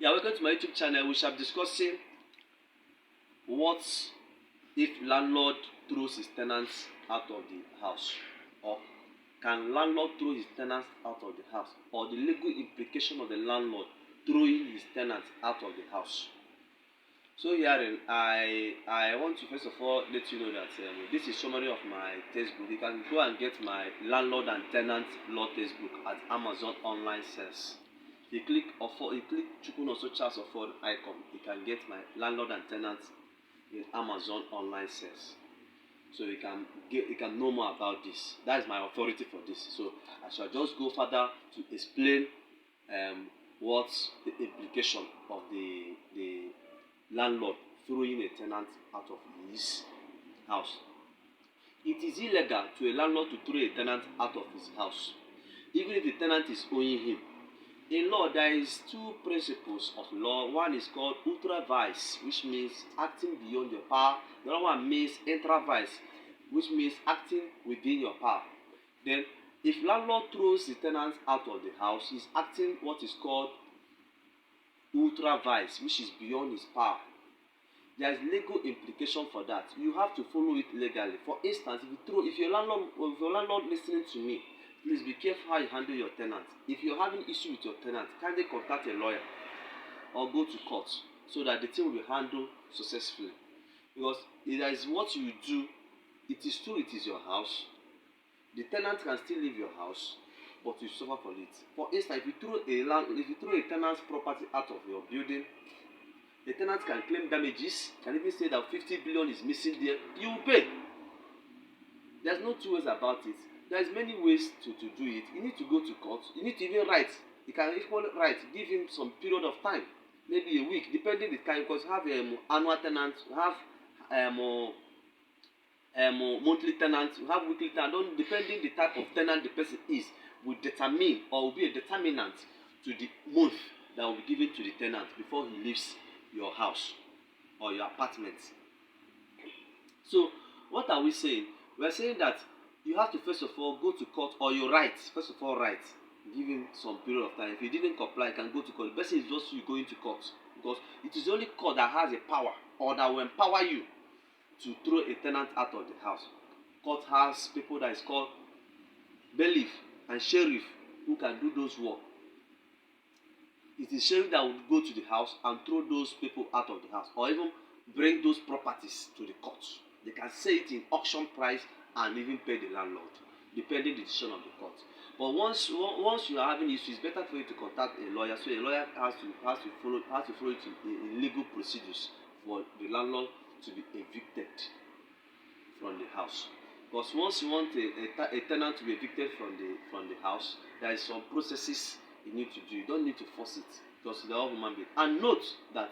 Yeah, welcome to my YouTube channel. We shall be discussing what if landlord throws his tenants out of the house, or can landlord throw his tenants out of the house, or the legal implication of the landlord throwing his tenants out of the house. So herein, I want to first of all let you know that this is summary of my textbook. You can go and get my landlord and tenant law textbook at Amazon online sales. You click Chukun also Charles of all icon. You can get my landlord and tenant in Amazon online sales. So you can know more about this. That is my authority for this. So I shall just go further to explain what's the implication of the landlord throwing a tenant out of his house. It is illegal to a landlord to throw a tenant out of his house, even if the tenant is owing him. In law, there is two principles of law. One is called ultra vires, which means acting beyond your power. The other one means intra vires, which means acting within your power. Then, if landlord throws the tenant out of the house, he's acting what is called ultra vires, which is beyond his power. There is legal implication for that. You have to follow it legally. For instance, if your landlord listening to me, please be careful how you handle your tenant. If you're having issue with your tenant, kindly contact a lawyer or go to court so that the thing will be handled successfully. Because that is what you do. It is true, it is your house. The tenant can still leave your house, but you suffer for it. For instance, if you throw a tenant's property out of your building, the tenant can claim damages, can even say that 50 billion is missing there. You will pay. There's no two ways about it. There's many ways to do it. You need to go to court. You need to even write. You can even write, give him some period of time, maybe a week, depending the time, because you have annual tenants, you have monthly tenants, you have weekly tenants. Depending the type of tenant the person is, will determine or will be a determinant to the month that will be given to the tenant before he leaves your house or your apartment. So what are we saying? We are saying that you have to first of all go to court, or you write. First of all, write. Give him some period of time. If he didn't comply, you can go to court. The best is just you going to court, because it is only court that has the power, or that will empower you to throw a tenant out of the house. Court has people that is called bailiff and sheriff who can do those work. It is sheriff that will go to the house and throw those people out of the house, or even bring those properties to the court. They can sell it in auction price and even pay the landlord, depending the decision of the court. But once you are having issues, it's better for you to contact a lawyer. So a lawyer has to follow it in legal procedures for the landlord to be evicted from the house. Because once you want a tenant to be evicted from the house, there is some processes you need to do. You don't need to force it, because they are human beings. And note that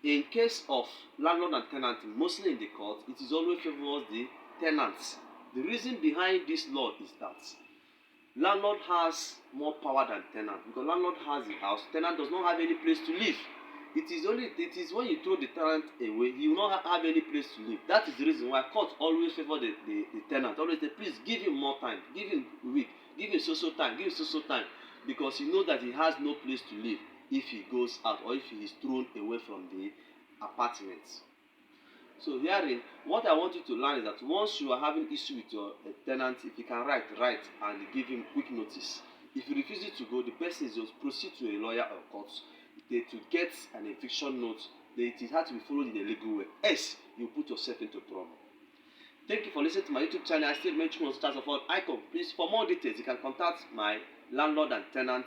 in case of landlord and tenant, mostly in the court, it is always favors the tenants. The reason behind this law is that landlord has more power than tenant, because landlord has the house, tenant does not have any place to live. It is when you throw the tenant away, he will not have any place to live. That is the reason why court always favor the tenant. Always say, please give him more time, give him a week, give him so time, give him so time, because you know that he has no place to live if he goes out, or if he is thrown away from the apartment. So herein, what I want you to learn is that once you are having issue with your tenant, if you can write and give him quick notice. If he refuses to go, the person is just proceed to a lawyer or court to get an eviction note. It has to be followed in a legal way, else you put yourself into trouble. Thank you for listening to my YouTube channel. I still mention on stars of all icon. Please, for more details, you can contact my landlord and tenant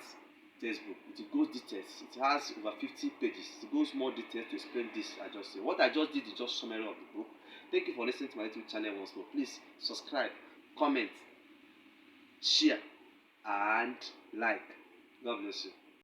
textbook. It goes details. It has over 50 pages. It goes more details to explain this I just said. What I just did is just summary of the book. Thank you for listening to my YouTube channel once more. Please subscribe, comment, share, and like. God bless you.